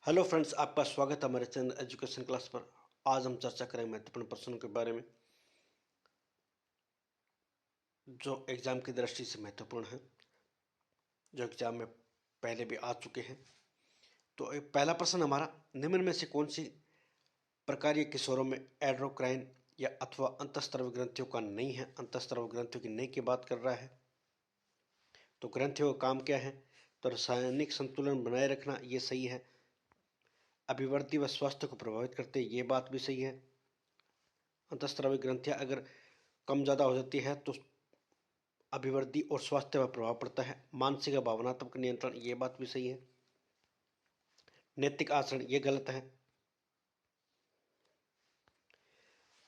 Hello friends, आपका स्वागत है हमारे चैनल एजुकेशन क्लास पर। आज हम चर्चा करेंगे महत्वपूर्ण प्रश्नों के बारे में जो एग्जाम की दृष्टि से महत्वपूर्ण है, जो एग्जाम में पहले भी आ चुके हैं। तो एक पहला प्रश्न हमारा, निम्न में से कौन सी प्रकार ये किशोरों में एंडोक्राइन या अथवा अंतःस्रावी ग्रंथियों का नहीं है। अंतःस्रावी ग्रंथियों की नहीं की बात कर रहा है। तो ग्रंथियों का काम क्या है? तो रासायनिक संतुलन बनाए रखना, ये सही है। अभिवृद्धि व स्वास्थ्य को प्रभावित करते, ये बात भी सही है। अंतःस्रावी ग्रंथियां अगर कम ज़्यादा हो जाती है तो अभिवृद्धि और स्वास्थ्य पर प्रभाव पड़ता है। मानसिक व भावनात्मक नियंत्रण, ये बात भी सही है। नैतिक आचरण, ये गलत है।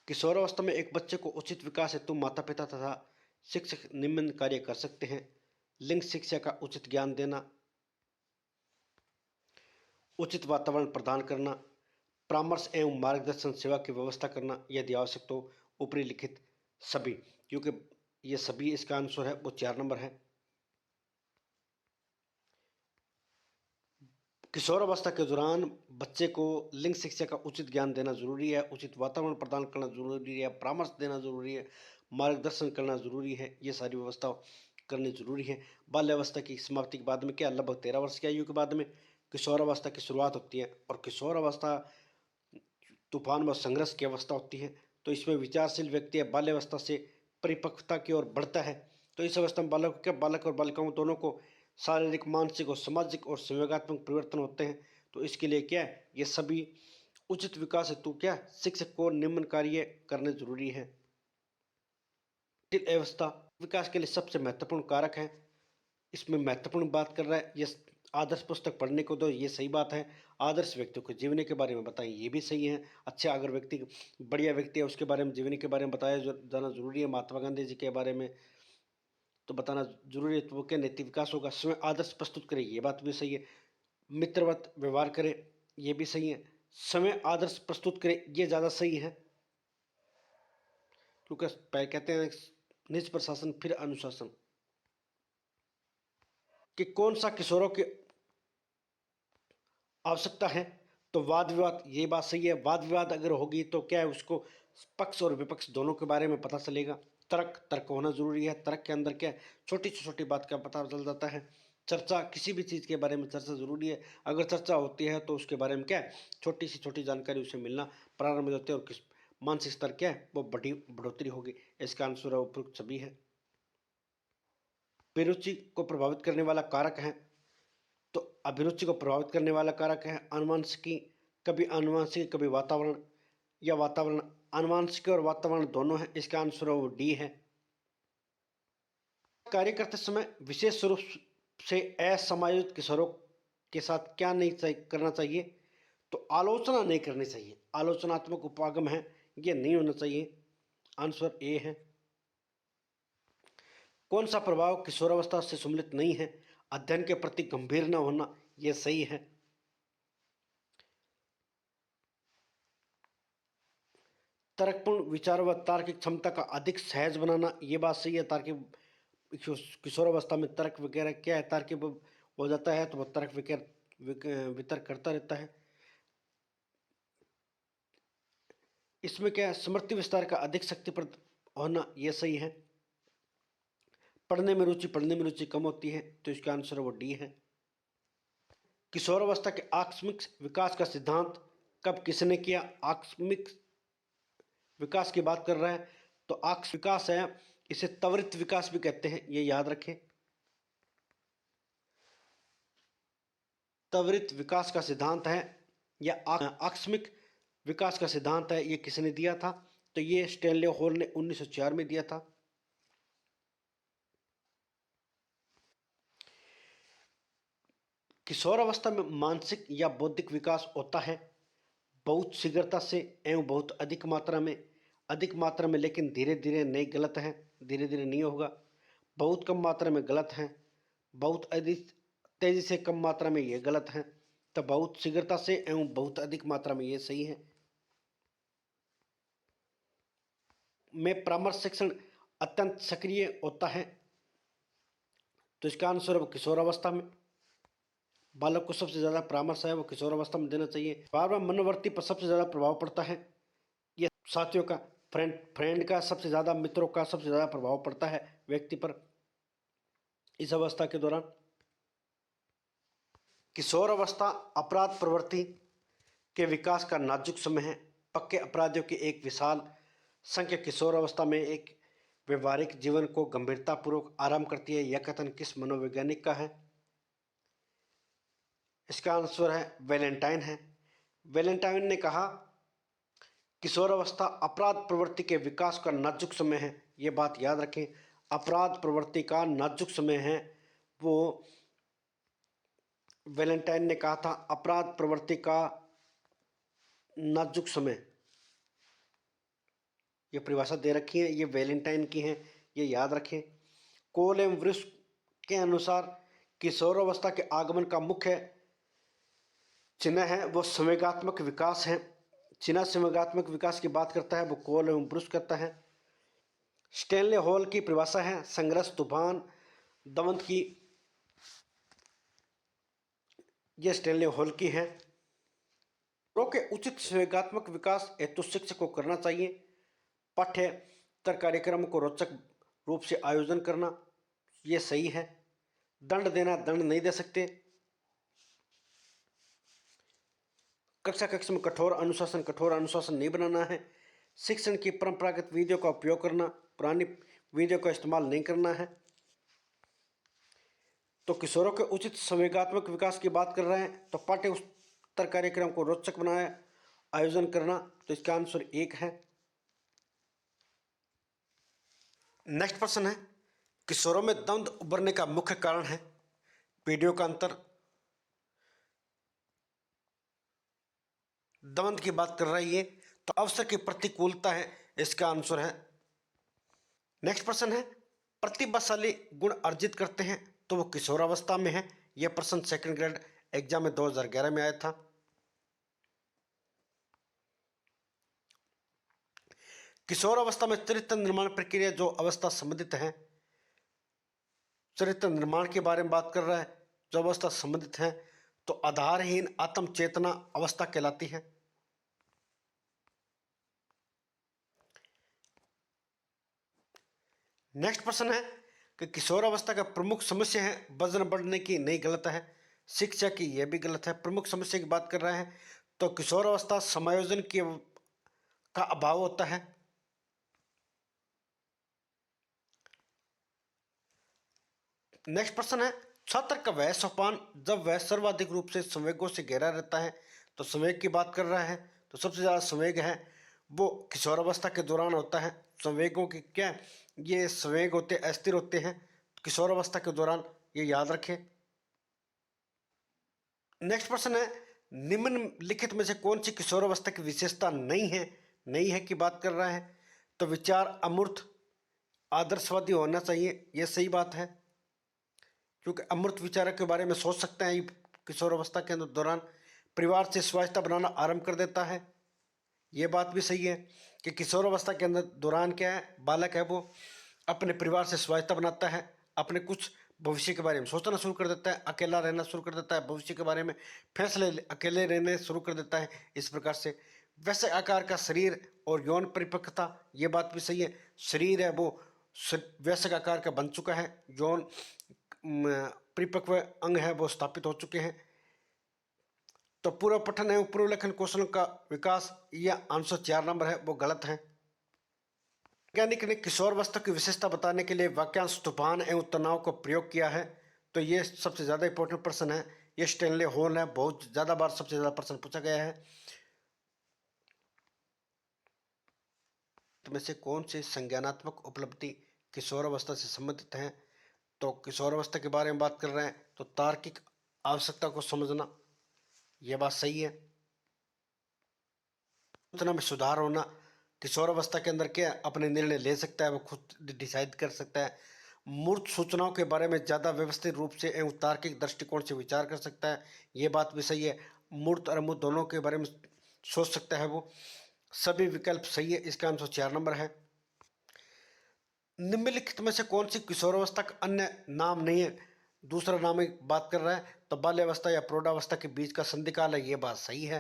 किशोरावस्था में एक बच्चे को उचित विकास हेतु माता पिता तथा शिक्षक निम्न कार्य कर सकते हैं। लिंग शिक्षा का उचित ज्ञान देना, उचित वातावरण प्रदान करना, परामर्श एवं मार्गदर्शन सेवा की व्यवस्था करना, यदि आवश्यक तो ऊपरी लिखित सभी, क्योंकि ये सभी इसका आंसर है, वो 4 नंबर है। किशोरावस्था के दौरान बच्चे को लिंग शिक्षा का उचित ज्ञान देना जरूरी है, उचित वातावरण प्रदान करना जरूरी है, परामर्श देना जरूरी है, मार्गदर्शन करना जरूरी है, ये सारी व्यवस्था करनी जरूरी है। बाल्यावस्था की समाप्ति के बाद में क्या, लगभग 13 वर्ष की आयु के बाद में किशोरावस्था की शुरुआत होती है। और किशोरावस्था तूफान व संघर्ष की अवस्था होती है। तो इसमें विचारशील व्यक्ति बाल्यावस्था से परिपक्वता की ओर बढ़ता है। तो इस अवस्था में बालक और बालिकाओं दोनों को शारीरिक, मानसिक और सामाजिक और संवेगात्मक परिवर्तन होते हैं। तो इसके लिए क्या है, ये सभी उचित विकास हेतु क्या, शिक्षक को निम्न कार्य करने जरूरी है। जटिल अवस्था विकास के लिए सबसे महत्वपूर्ण कारक है। इसमें महत्वपूर्ण बात कर रहा है, ये आदर्श पुस्तक पढ़ने को दो, ये सही बात है। आदर्श व्यक्तियों को जीवनी के बारे में बताएं, ये भी सही है। अच्छा, अगर व्यक्ति बढ़िया व्यक्ति है उसके बारे में, जीवनी के बारे में बताया जाना जरूरी है। महात्मा गांधी जी के बारे में तो बताना जरूरी है। तो वो क्या, नैतिक विकास होगा। स्वयं आदर्श प्रस्तुत करें, ये बात भी सही है। मित्रवत व्यवहार करें, ये भी सही है। स्वयं आदर्श प्रस्तुत करें, ये ज़्यादा सही है, क्योंकि कहते हैं निज प्रशासन फिर अनुशासन। कि कौन सा किशोरों की आवश्यकता है, तो वाद विवाद, ये बात सही है। वाद विवाद अगर होगी तो क्या है, उसको पक्ष और विपक्ष दोनों के बारे में पता चलेगा। तर्क होना जरूरी है। तर्क के अंदर क्या है, छोटी से छोटी बात का पता चल जाता है। चर्चा, किसी भी चीज़ के बारे में चर्चा जरूरी है। अगर चर्चा होती है तो उसके बारे में क्या है, छोटी से छोटी जानकारी उसे मिलना प्रारंभ हो जाती है, और किस मानसिक स्तर क्या है, वो बढ़ोतरी होगी। इसका आंसर उपयुक्त सभी है। बेरुचि को प्रभावित करने वाला कारक है, तो अभिरुचि को प्रभावित करने वाला कारक है अनुवांशिकी। कभी अनुवांशिकी, कभी वातावरण, या वातावरण, अनुवांशिकी और वातावरण दोनों है। इसका आंसर वो डी है। कार्य करते समय विशेष रूप से असमायोजित किशोरों के साथ क्या नहीं करना चाहिए, तो आलोचना नहीं करनी चाहिए। आलोचनात्मक उपागम है, ये नहीं होना चाहिए। आंसर ए है। कौन सा प्रभाव किशोरावस्था से सम्मिलित नहीं है? अध्ययन के प्रति गंभीर न होना, यह सही है। तर्कपूर्ण विचार व तार्किक क्षमता का अधिक सहज बनाना, ये बात सही है। तार्किक किशोरावस्था में तर्क वगैरह क्या है, तार्किक हो जाता है, तो वह तर्क वितर्क करता रहता है। इसमें क्या है, स्मृति विस्तार का अधिक शक्तिप्रद होना, यह सही है। पढ़ने में रुचि कम होती है, तो इसका आंसर वो डी है। किशोरावस्था के आकस्मिक विकास का सिद्धांत कब किसने किया? आकस्मिक विकास की बात कर रहा है, तो आकस्मिक विकास है, इसे त्वरित विकास भी कहते हैं, ये याद रखें। त्वरित विकास का सिद्धांत है या आकस्मिक विकास का सिद्धांत है, ये किसने दिया था? तो ये स्टैनले हॉल ने 1904 में दिया था। किशोरावस्था में मानसिक या बौद्धिक विकास होता है बहुत शीघ्रता से एवं बहुत अधिक मात्रा में, लेकिन धीरे धीरे नहीं, गलत है। धीरे धीरे नहीं होगा, बहुत कम मात्रा में, गलत है। बहुत अधिक तेजी से कम मात्रा में, ये गलत है। तो बहुत शीघ्रता से एवं बहुत अधिक मात्रा में, ये सही है। में परामर्श शिक्षण अत्यंत सक्रिय होता है, तो इसका आंसर अब किशोरावस्था में। बालक को सबसे ज़्यादा परामर्श है वो किशोरावस्था में देना चाहिए। बार बार मनोवृत्ति पर सबसे ज़्यादा प्रभाव पड़ता है, ये साथियों का, फ्रेंड का सबसे ज़्यादा, मित्रों का सबसे ज़्यादा प्रभाव पड़ता है व्यक्ति पर इस अवस्था के दौरान। किशोर अवस्था अपराध प्रवृत्ति के विकास का नाजुक समय है। पक्के अपराधियों की एक विशाल संख्या किशोर अवस्था में एक व्यवहारिक जीवन को गंभीरतापूर्वक आरंभ करती है। यह कथन किस मनोवैज्ञानिक का है? इसका आंसर है वैलेंटाइन है। वैलेंटाइन ने कहा किशोर अवस्था अपराध प्रवृत्ति के विकास का नाजुक समय है। ये बात याद रखें, अपराध प्रवृत्ति का नाजुक समय है वो वैलेंटाइन ने कहा था। अपराध प्रवृत्ति का नाजुक समय, ये परिभाषा दे रखी है, ये वैलेंटाइन की है, ये याद रखें। कोल एवं वृक्ष के अनुसार किशोरावस्था के आगमन का मुख्य चिन्ह है वो संवेगात्मक विकास है। चिन्ह संवेगात्मक विकास की बात करता है वो कोल एवं ब्रुश करता है। स्टेनले हॉल की परिभाषा है संघर्ष, तूफान, दमन की, यह स्टेनले हॉल की है। के उचित संवेगात्मक विकास हेतु शिक्षक को करना चाहिए पाठ्येतर कार्यक्रम को रोचक रूप से आयोजन करना, यह सही है। दंड देना, दंड नहीं दे सकते। कक्षा में कठोर अनुशासन नहीं बनाना है। शिक्षण की परंपरागत विधियों का उपयोग करना, पुरानी विधियों का इस्तेमाल नहीं करना है। तो किशोरों के उचित संवेगात्मक विकास की बात कर रहे हैं तो पाठ्येतर कार्यक्रम को रोचक बनाया आयोजन करना, तो इसका आंसर 1 है। नेक्स्ट प्रश्न है किशोरों में द्वंद उभरने का मुख्य कारण है पीढ़ियों का अंतर। द्वंद की बात कर रही है तो अवसर की प्रतिकूलता है, इसका आंसर है। नेक्स्ट प्रश्न है प्रतिभाशाली गुण अर्जित करते हैं तो वो किशोरावस्था में है। यह प्रश्न सेकंड ग्रेड एग्जाम में 2011 में आया था। किशोरावस्था में चरित्र निर्माण प्रक्रिया जो अवस्था संबंधित है, चरित्र निर्माण के बारे में बात कर रहा है, जो अवस्था संबंधित है तो आधारहीन आत्म चेतना अवस्था कहलाती है। नेक्स्ट प्रश्न है कि किशोर अवस्था का प्रमुख समस्या है वजन बढ़ने की, नहीं, गलत है। शिक्षा की, यह भी गलत है। प्रमुख समस्या की बात कर रहा है तो किशोर अवस्था समायोजन की का अभाव होता है। नेक्स्ट प्रश्न है छात्र का वह सोपान जब वह सर्वाधिक रूप से संवेगों से घिरा रहता है, तो संवेग की बात कर रहा है तो सबसे ज़्यादा संवेग है वो किशोरावस्था के दौरान होता है। संवेगों की क्या, ये संवेग होते अस्थिर होते हैं किशोरावस्था के दौरान, ये याद रखें। नेक्स्ट प्रश्न है निम्नलिखित में से कौन सी किशोरावस्था की विशेषता नहीं है की बात कर रहा है तो विचार अमूर्त आदर्शवादी होना चाहिए, यह सही बात है क्योंकि अमूर्त विचारों के बारे में सोच सकते हैं किशोरावस्था के दौरान। परिवार से स्वायत्ता बनाना आरंभ कर देता है, ये बात भी सही है कि किशोरावस्था के अंदर दौरान क्या है, बालक है वो अपने परिवार से स्वायत्ता बनाता है, अपने कुछ भविष्य के बारे में सोचना शुरू कर देता है, अकेला रहना शुरू कर देता है, भविष्य के बारे में फैसले अकेले रहने शुरू कर देता है। इस प्रकार से वैसे आकार का शरीर और यौन परिपक्वता, ये बात भी सही है। शरीर है वो वैसे आकार का बन चुका है, यौन परिपक्व अंग है वो स्थापित हो चुके हैं। तो पूर्व पठन एवं पूर्व लेखन कौशल का विकास, यह आंसर 4 नंबर है वो गलत है। वैज्ञानिक ने किशोरावस्था की विशेषता बताने के लिए वाक्यांश तूफान एवं तनाव का प्रयोग किया है, तो ये सबसे ज़्यादा इंपॉर्टेंट प्रश्न है। ये स्टेनले हॉल है, बहुत ज़्यादा बार सबसे ज़्यादा प्रश्न पूछा गया है। में से कौन सी संज्ञानात्मक उपलब्धि किशोरावस्था से संबंधित है, तो किशोरावस्था के बारे में बात कर रहे हैं तो तार्किक आवश्यकता को समझना, यह बात सही है। सूचना में सुधार होना, किशोरावस्था के अंदर क्या अपने निर्णय ले सकता है, वो खुद डिसाइड कर सकता है। मूर्त सूचनाओं के बारे में ज़्यादा व्यवस्थित रूप से एवं तार्किक दृष्टिकोण से विचार कर सकता है, ये बात भी सही है। मूर्त और अमूर्त दोनों के बारे में सोच सकता है वो, सभी विकल्प सही है, इसका आंसर 4 नंबर है। निम्नलिखित में से कौन सी किशोरावस्था का अन्य नाम नहीं है, दूसरा नामिक बात कर रहा है तो बाल्यावस्था या प्रौढ़ावस्था के बीच का संधिकाल है, ये बात सही है।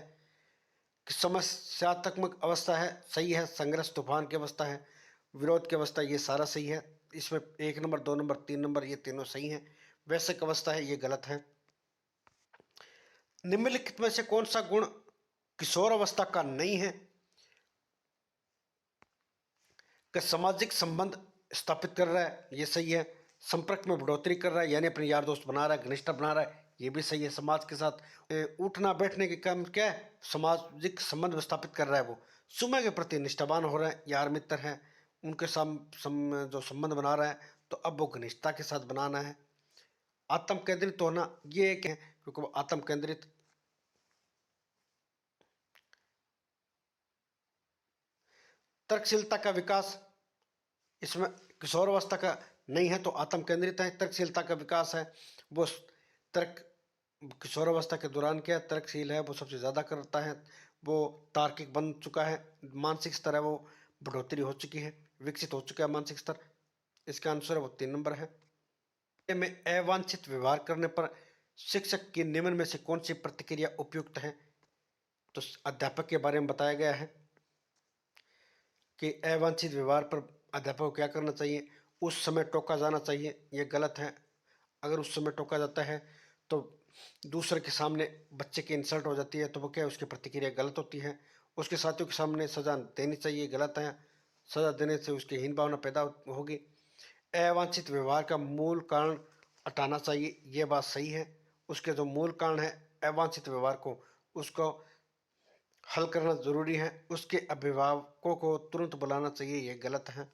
कि समस्यात्मक अवस्था है, सही है। संघर्ष तूफान की अवस्था है, विरोध की अवस्था, ये सारा सही है। इसमें 1 नंबर, 2 नंबर, 3 नंबर ये तीनों सही हैं। वैश्विक अवस्था है, ये गलत है। निम्नलिखित में से कौन सा गुण किशोर अवस्था का नहीं है? कि सामाजिक संबंध स्थापित कर रहा है, ये सही है। संपर्क में बढ़ोतरी कर रहा है, यानी अपने यार दोस्त बना रहा है, घनिष्ठता बना रहा है, ये भी सही है। समाज के साथ उठना बैठने के काम क्या है, सामाजिक संबंध स्थापित कर रहा है। वो समय के प्रति निष्ठावान हो रहा है, यार मित्र हैं उनके साथ जो संबंध बना रहा है, तो अब वो घनिष्ठता के साथ बनाना है। आत्म केंद्रित होना, ये एक है, क्योंकि वो आत्म केंद्रित। तर्कशीलता का विकास, इसमें किशोर अवस्था का नहीं है तो आत्म केंद्रित है। तर्कशीलता का विकास है, वो तर्क किशोर अवस्था के दौरान क्या है, तर्कशील है, वो सबसे ज़्यादा करता है, वो तार्किक बन चुका है। मानसिक स्तर है वो बढ़ोतरी हो चुकी है, विकसित हो चुका है मानसिक स्तर। इसका आंसर है वो 3 नंबर है। में अवांछित व्यवहार करने पर शिक्षक की निम्न में से कौन सी प्रतिक्रिया उपयुक्त है? तो अध्यापक के बारे में बताया गया है कि अवांछित व्यवहार पर अध्यापक को क्या करना चाहिए, उस समय टोका जाना चाहिए, ये गलत है। अगर उस समय टोका जाता है तो दूसरे के सामने बच्चे की इंसल्ट हो जाती है, तो वो क्या है, उसकी प्रतिक्रिया गलत होती है। उसके साथियों के सामने सजा देनी चाहिए, गलत है। सजा देने से उसकी हीन भावना पैदा होगी। अवांछित व्यवहार का मूल कारण हटाना चाहिए, ये बात सही है। उसके जो मूल कारण है अवांछित व्यवहार को, उसको हल करना जरूरी है। उसके अभिभावकों को तुरंत बुलाना चाहिए, ये गलत है।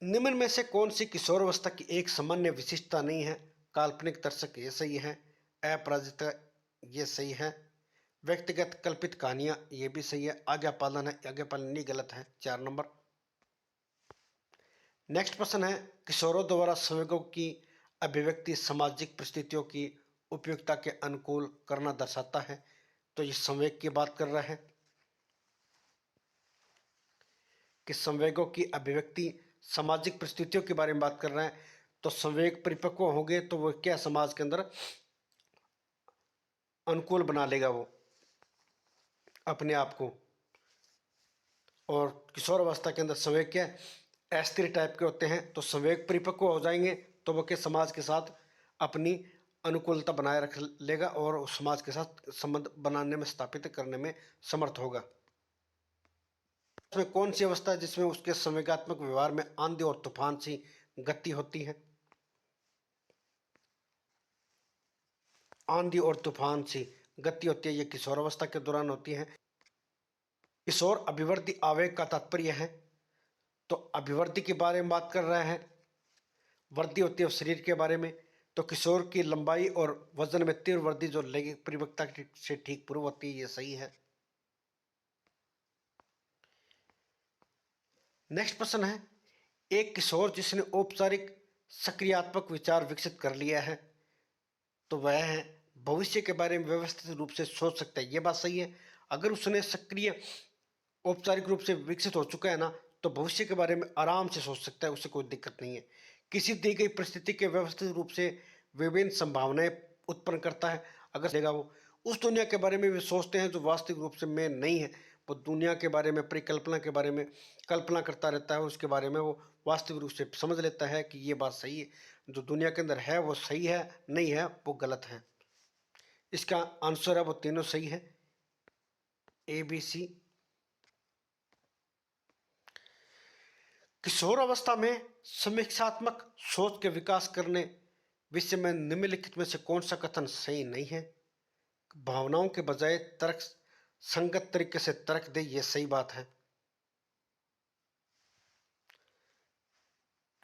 निम्न में से कौन सी किशोरावस्था की एक सामान्य विशिष्टता नहीं है? काल्पनिक दर्शक, ये सही है। अपराजिता, ये सही है। व्यक्तिगत कल्पित कहानियां, ये भी सही है। आज्ञा पालन है, आज्ञा पालन नहीं, गलत है, 4 नंबर। नेक्स्ट प्रश्न है, किशोरों द्वारा संवेगों की अभिव्यक्ति सामाजिक परिस्थितियों की उपयुक्तता के अनुकूल करना दर्शाता है। तो ये संवेग की बात कर रहा है कि संवेगों की अभिव्यक्ति सामाजिक परिस्थितियों के बारे में बात कर रहे हैं। तो संवेग परिपक्व होंगे तो वो क्या समाज के अंदर अनुकूल बना लेगा वो अपने आप को। और किशोर अवस्था के अंदर संवेग क्या है, अस्थिर टाइप के होते हैं। तो संवेग परिपक्व हो जाएंगे तो वो क्या समाज के साथ अपनी अनुकूलता बनाए रख लेगा और समाज के साथ संबंध बनाने में, स्थापित करने में समर्थ होगा। उसमें कौन सी अवस्था है जिसमें उसके संवेगात्मक व्यवहार में आंधी और तूफान सी गति होती है? आंधी और तूफान सी गति होती है, ये किशोर अवस्था के दौरान होती है। किशोर अभिवृद्धि आवेग का तात्पर्य है, तो अभिवृद्धि के बारे में बात कर रहा है। वृद्धि होती है शरीर के बारे में। तो किशोर की लंबाई और वजन में तीव्र वृद्धि जो लैंगिक परिपक्वता से ठीक पूर्व होती है, ये सही है। नेक्स्ट प्रश्न है, एक किशोर जिसने औपचारिक सक्रियात्मक विचार विकसित कर लिया है, तो वह है भविष्य के बारे में व्यवस्थित रूप से सोच सकता है, ये बात सही है। अगर उसने सक्रिय औपचारिक रूप से विकसित हो चुका है ना, तो भविष्य के बारे में आराम से सोच सकता है, उससे कोई दिक्कत नहीं है। किसी दी गई परिस्थिति के व्यवस्थित रूप से विभिन्न संभावनाएं उत्पन्न करता है। अगर देगा वो उस दुनिया के बारे में भी सोचते हैं जो वास्तविक रूप से में नहीं है। वो दुनिया के बारे में, परिकल्पना के बारे में कल्पना करता रहता है, उसके बारे में वो वास्तविक रूप से समझ लेता है कि ये बात सही है, जो दुनिया के अंदर है वो सही है, नहीं है वो गलत है। इसका आंसर है वो तीनों सही है, ए बी सी। किशोर अवस्था में समीक्षात्मक सोच के विकास करने विषय में निम्नलिखित में से कौन सा कथन सही नहीं है? भावनाओं के बजाय तर्क संगत तरीके से तर्क दे, यह सही बात है।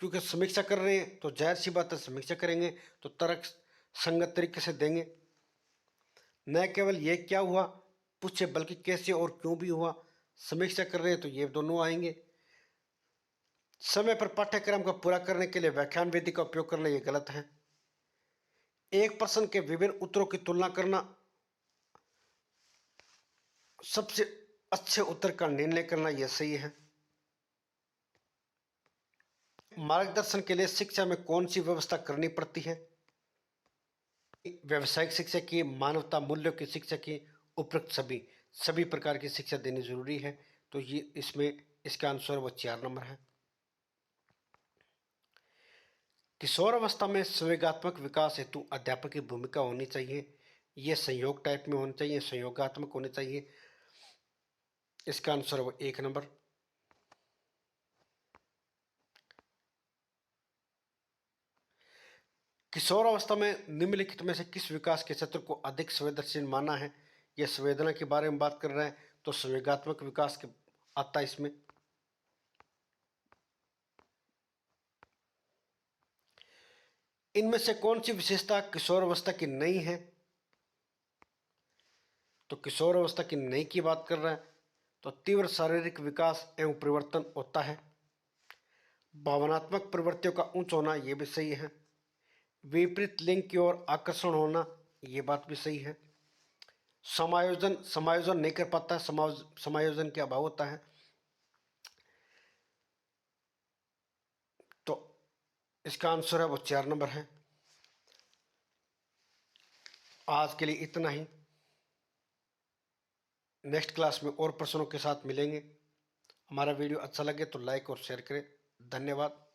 क्योंकि समीक्षा कर रहे हैं तो जाहिर सी बात है, समीक्षा करेंगे तो तर्क संगत तरीके से देंगे। न केवल ये क्या हुआ पूछे, बल्कि कैसे और क्यों भी हुआ। समीक्षा कर रहे हैं तो ये दोनों आएंगे। समय पर पाठ्यक्रम को पूरा करने के लिए व्याख्यान विधि का उपयोग करना, ये गलत है। एक प्रश्न के विभिन्न उत्तरों की तुलना करना, सबसे अच्छे उत्तर का निर्णय करना, यह सही है। मार्गदर्शन के लिए शिक्षा में कौन सी व्यवस्था करनी पड़ती है? व्यावसायिक शिक्षा की, मानवता मूल्यों की शिक्षा की, उपरोक्त सभी सभी प्रकार की शिक्षा देनी जरूरी है। तो ये इसमें इसका आंसर वो 4 नंबर है। किशोर अवस्था में संवेगात्मक विकास हेतु अध्यापक की भूमिका होनी चाहिए। यह संयोग टाइप में होनी चाहिए, संयोगात्मक होनी चाहिए। इसका आंसर वो 1 नंबर। किशोर अवस्था में निम्नलिखित में से किस विकास के क्षेत्र को अधिक संवेदनशील माना है? यह संवेदना के बारे में बात कर रहे हैं, तो संवेगात्मक विकास के आता है इसमें। इनमें से कौन सी विशेषता किशोर अवस्था की नहीं है? तो किशोर अवस्था की नहीं की बात कर रहे हैं, तो तीव्र शारीरिक विकास एवं परिवर्तन होता है। भावनात्मक प्रवृत्तियों का उच्च होना, यह भी सही है। विपरीत लिंग की ओर आकर्षण होना, यह बात भी सही है। समायोजन समायोजन नहीं कर पाता, समायोजन के अभाव होता है। तो इसका आंसर है वो 4 नंबर है। आज के लिए इतना ही। नेक्स्ट क्लास में और प्रश्नों के साथ मिलेंगे। हमारा वीडियो अच्छा लगे तो लाइक और शेयर करें। धन्यवाद।